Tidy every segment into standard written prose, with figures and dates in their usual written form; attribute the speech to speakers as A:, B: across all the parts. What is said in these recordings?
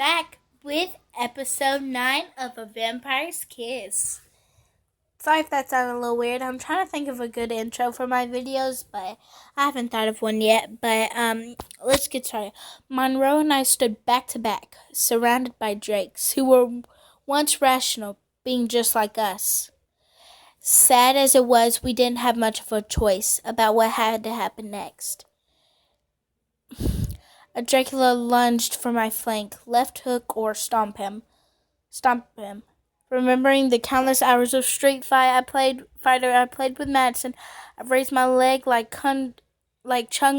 A: back with episode 9 of A Vampire's Kiss. Sorry if that sounded a little weird. I'm trying to think of a good intro for my videos, but I haven't thought of one yet. But let's get started. Monroe and I stood back to back, surrounded by drakes who were once rational, being just like us. Sad as it was, we didn't have much of a choice about what had to happen next. A Dracula lunged for my flank, left hook or stomp him. Remembering the countless hours of street fighter I played with Madison, I raised my leg like Chung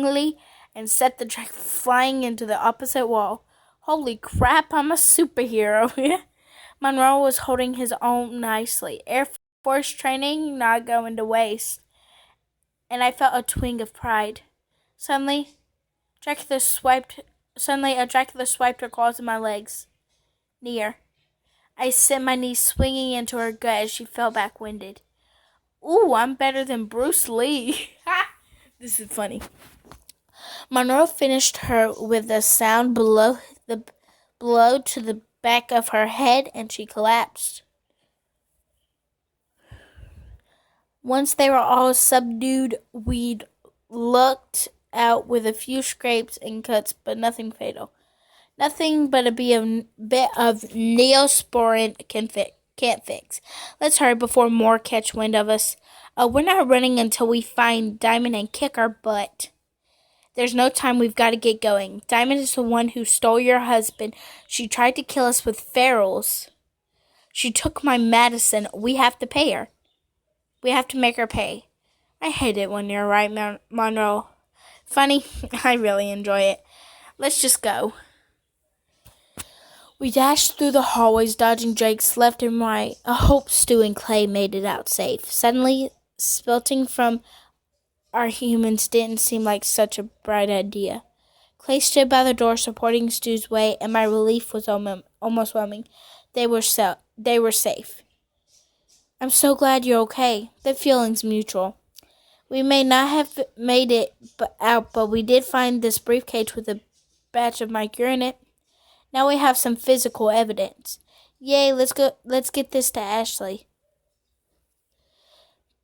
A: Li and set the Drac flying into the opposite wall. Holy crap, I'm a superhero. Monroe was holding his own nicely. Air Force training not going to waste. And I felt a twinge of pride. Suddenly, a Dracula swiped her claws in my legs. Near. I sent my knee swinging into her gut as she fell back winded. Ooh, I'm better than Bruce Lee. This is funny. Monroe finished her with a sound blow to the back of her head, and she collapsed. Once they were all subdued, we'd looked out with a few scrapes and cuts, but nothing fatal. Nothing but a bit of Neosporin can't fix. Let's hurry before more catch wind of us. We're not running until we find Diamond and kick our butt. There's no time, we've got to get going. Diamond is the one who stole your husband. She tried to kill us with ferals. She took my Madison. We have to pay her. We have to make her pay. I hate it when you're right, Monroe. Funny, I really enjoy it. Let's just go. We dashed through the hallways, dodging drakes left and right. I hope Stu and Clay made it out safe. Suddenly, spilting from our humans didn't seem like such a bright idea. Clay stood by the door, supporting Stu's weight, and my relief was almost overwhelming. They were safe. I'm so glad you're okay. The feeling's mutual. We may not have made it out, but we did find this briefcase with a batch of my cure in it. Now we have some physical evidence. Yay, let's get this to Ashley.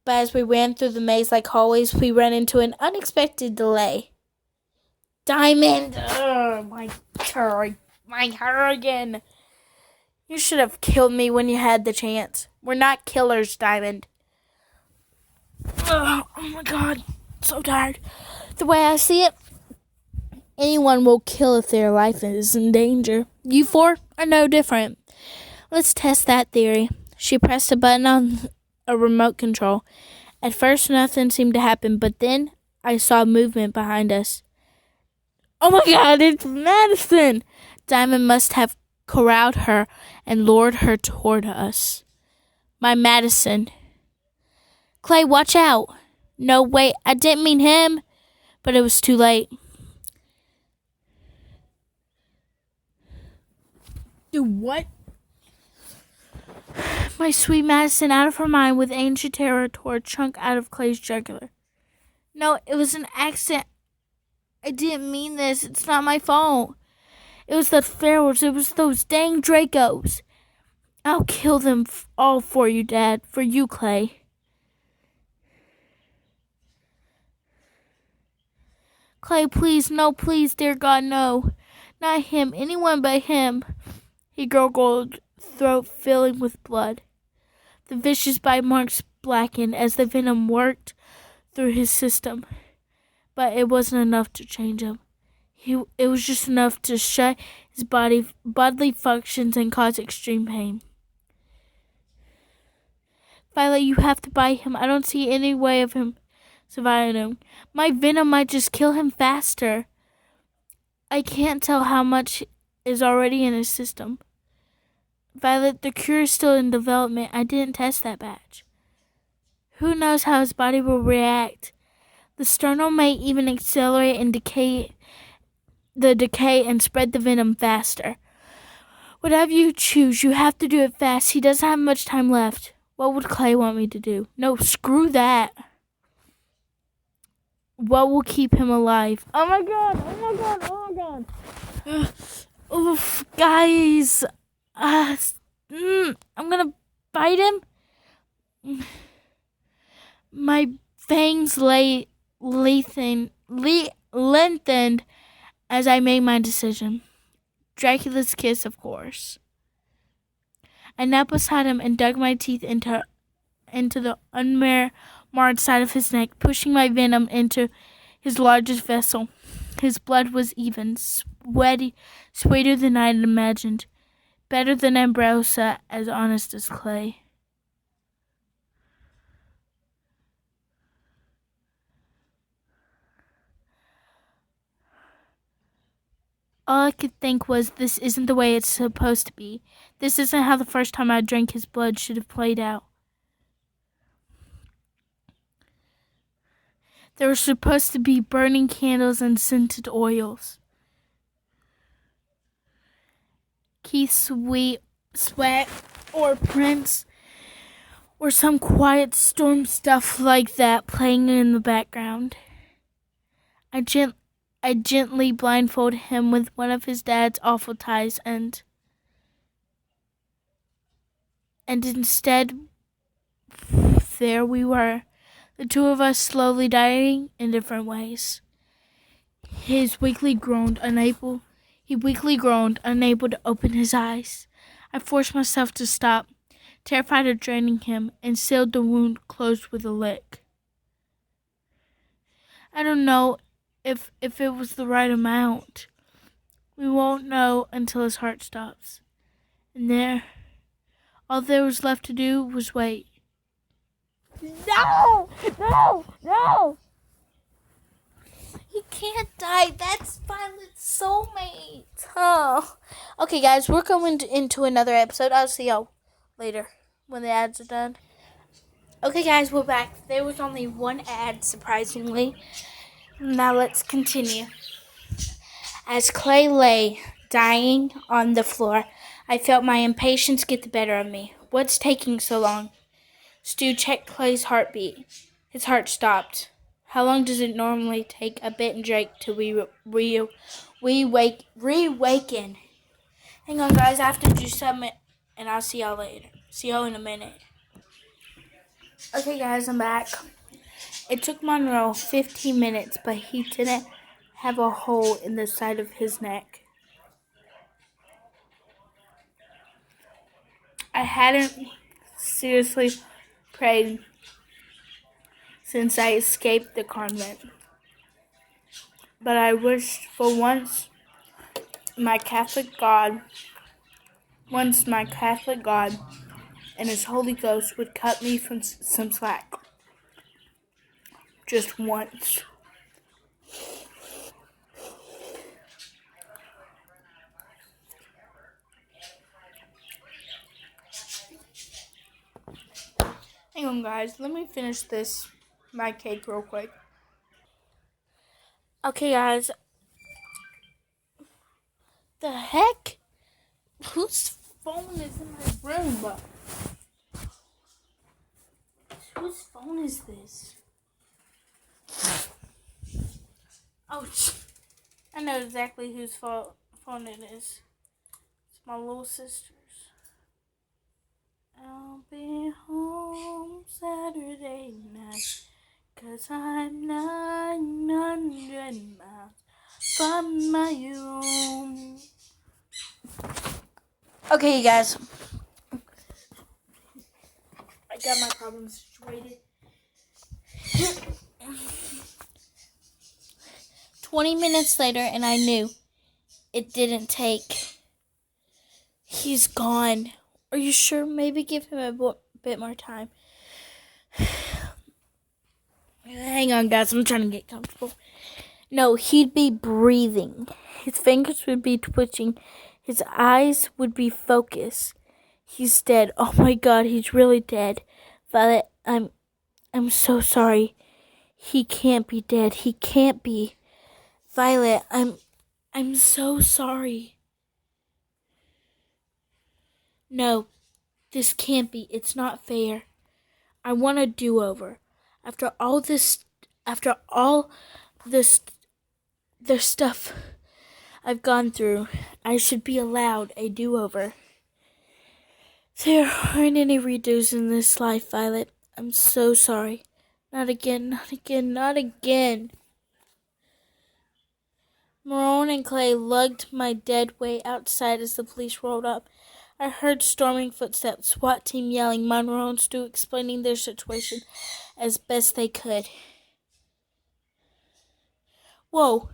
A: But as we ran through the maze-like hallways, we ran into an unexpected delay. Diamond! My hair again. You should have killed me when you had the chance. We're not killers, Diamond. Oh my god, so tired. The way I see it, anyone will kill if their life is in danger. You four are no different. Let's test that theory. She pressed a button on a remote control. At first, nothing seemed to happen, but then I saw movement behind us. Oh my god, it's Madison! Diamond must have corralled her and lured her toward us. My Madison. Clay, watch out! No, wait, I didn't mean him, but it was too late. Do what? My sweet Madison, out of her mind, with ancient terror, tore a chunk out of Clay's jugular. No, it was an accident. I didn't mean this. It's not my fault. It was the ferals. It was those dang Dracos. I'll kill them all for you, Dad. For you, Clay. Clay, please, no, please, dear God, no. Not him, anyone but him. He gurgled, throat filling with blood. The vicious bite marks blackened as the venom worked through his system. But it wasn't enough to change him. It was just enough to shut his bodily functions and cause extreme pain. Violet, you have to bite him. I don't see any way of him surviving him. My venom might just kill him faster. I can't tell how much is already in his system. Violet, the cure is still in development. I didn't test that batch. Who knows how his body will react? The sternal may even accelerate and decay and spread the venom faster. Whatever you choose, you have to do it fast. He doesn't have much time left. What would Clay want me to do? No, screw that. What will keep him alive? Oh my god, oh my god, oh my god. Oof, guys. I'm gonna bite him. My fangs lengthened as I made my decision. Dracula's kiss, of course. I knelt beside him and dug my teeth into the unmarred side of his neck, pushing my venom into his largest vessel. His blood was even, sweeter than I had imagined, better than Ambrosia, as honest as clay. All I could think was, this isn't the way it's supposed to be. This isn't how the first time I drank his blood should have played out. There were supposed to be burning candles and scented oils. Keith Sweat or Prince or some quiet storm stuff like that playing in the background. I gently blindfolded him with one of his dad's awful ties and instead there we were, the two of us slowly dying in different ways. He weakly groaned, unable to open his eyes. I forced myself to stop, terrified of draining him, and sealed the wound closed with a lick. I don't know if it was the right amount. We won't know until his heart stops. And all there was left to do was wait. No! No! No! He can't die. That's Violet's soulmate. Oh. Okay, guys, we're going into another episode. I'll see y'all later when the ads are done. Okay, guys, we're back. There was only one ad, surprisingly. Now let's continue. As Clay lay, dying on the floor, I felt my impatience get the better of me. What's taking so long? Stu checked Clay's heartbeat. His heart stopped. How long does it normally take a bitten Drake to reawaken? Hang on, guys. I have to do something, and I'll see y'all later. See y'all in a minute. Okay, guys, I'm back. It took Monroe 15 minutes, but he didn't have a hole in the side of his neck. I hadn't seriously prayed since I escaped the convent. But I wished for once my Catholic God and His Holy Ghost would cut me from some slack. Just once. Hang on, guys. Let me finish my cake real quick. Okay, guys. The heck? Whose phone is in my room? Whose phone is this? Oh, I know exactly whose phone it is. It's my little sister's. I'll be home Saturday night, 'cause I'm 900 miles from my home. Okay, you guys. I got my problem situated. 20 minutes later, and I knew it didn't take. He's gone. Are you sure? Maybe give him a bit more time. Hang on, guys. I'm trying to get comfortable. No, he'd be breathing. His fingers would be twitching. His eyes would be focused. He's dead. Oh my God, he's really dead. Violet, I'm so sorry. He can't be dead. He can't be. Violet, I'm so sorry. No, this can't be. It's not fair. I want a do-over. After all the stuff I've gone through. I should be allowed a do-over. There aren't any redos in this life, Violet. I'm so sorry. Not again, not again, not again. Marone and Clay lugged my dead weight outside as the police rolled up. I heard storming footsteps, SWAT team yelling, Monroe and Stu explaining their situation as best they could. Whoa!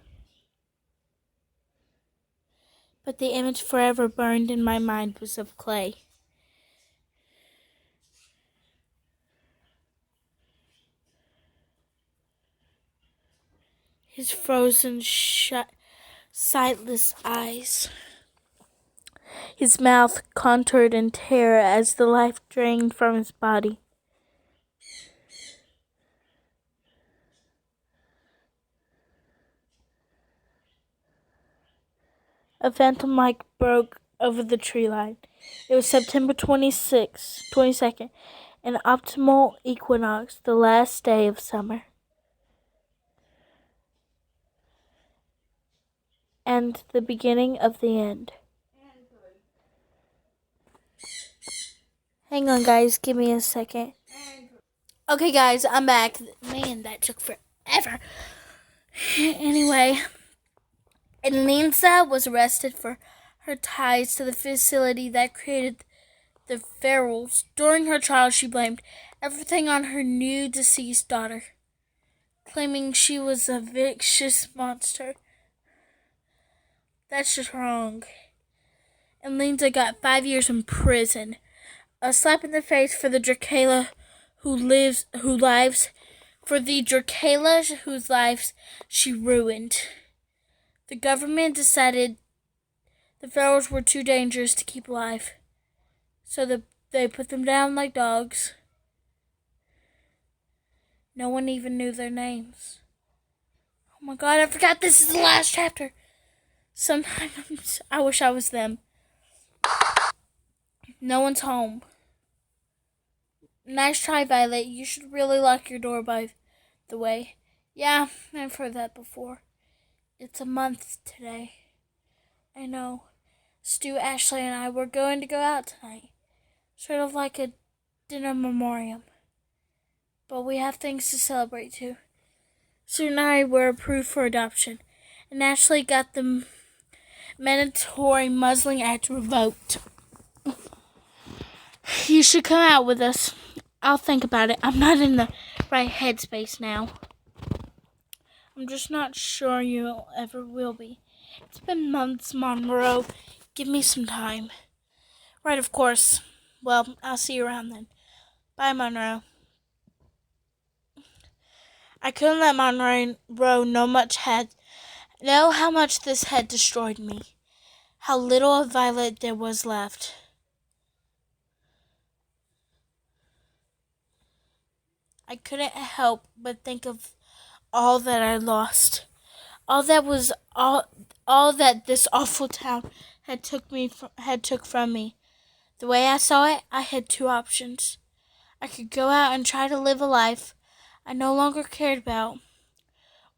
A: But the image forever burned in my mind was of Clay. His frozen, sightless eyes. His mouth contoured in terror as the life drained from his body. A phantom light broke over the tree line. It was September 22nd, an optimal equinox, the last day of summer. And the beginning of the end. Hang on, guys. Give me a second. Okay, guys, I'm back. Man, that took forever. Anyway, Elisa was arrested for her ties to the facility that created the Ferrells. During her trial, she blamed everything on her new deceased daughter, claiming she was a vicious monster. That's just wrong. And Linda got 5 years in prison. A slap in the face for the Dracula whose lives she ruined. The government decided the Ferrells were too dangerous to keep alive, so they put them down like dogs. No one even knew their names. Oh my God, I forgot this is the last chapter. Sometimes I wish I was them. No one's home. Nice try, Violet. You should really lock your door, by the way. Yeah, I've heard that before. It's a month today. I know. Stu, Ashley, and I were going to go out tonight. Sort of like a dinner memoriam. But we have things to celebrate too. Stu and I were approved for adoption. And Ashley got the mandatory muzzling act revoked. You should come out with us. I'll think about it. I'm not in the right headspace now. I'm just not sure you ever will be. It's been months, Monroe. Give me some time. Right, of course. Well, I'll see you around then. Bye, Monroe. I couldn't let Monroe know how much this had destroyed me. How little of Violet there was left. I couldn't help but think of all that I lost. All that this awful town had took from me. The way I saw it, I had two options. I could go out and try to live a life I no longer cared about,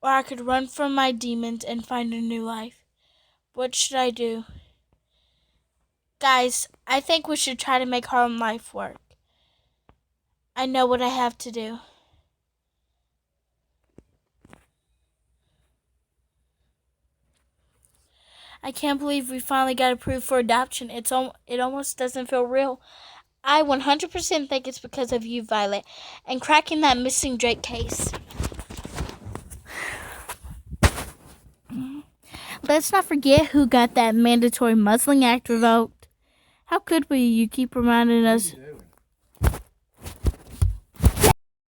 A: or I could run from my demons and find a new life. What should I do? Guys, I think we should try to make our own life work. I know what I have to do. I can't believe we finally got approved for adoption. It almost doesn't feel real. I 100% think it's because of you, Violet, and cracking that missing Drake case. Let's not forget who got that mandatory muzzling act revoked. How could we? You keep reminding us.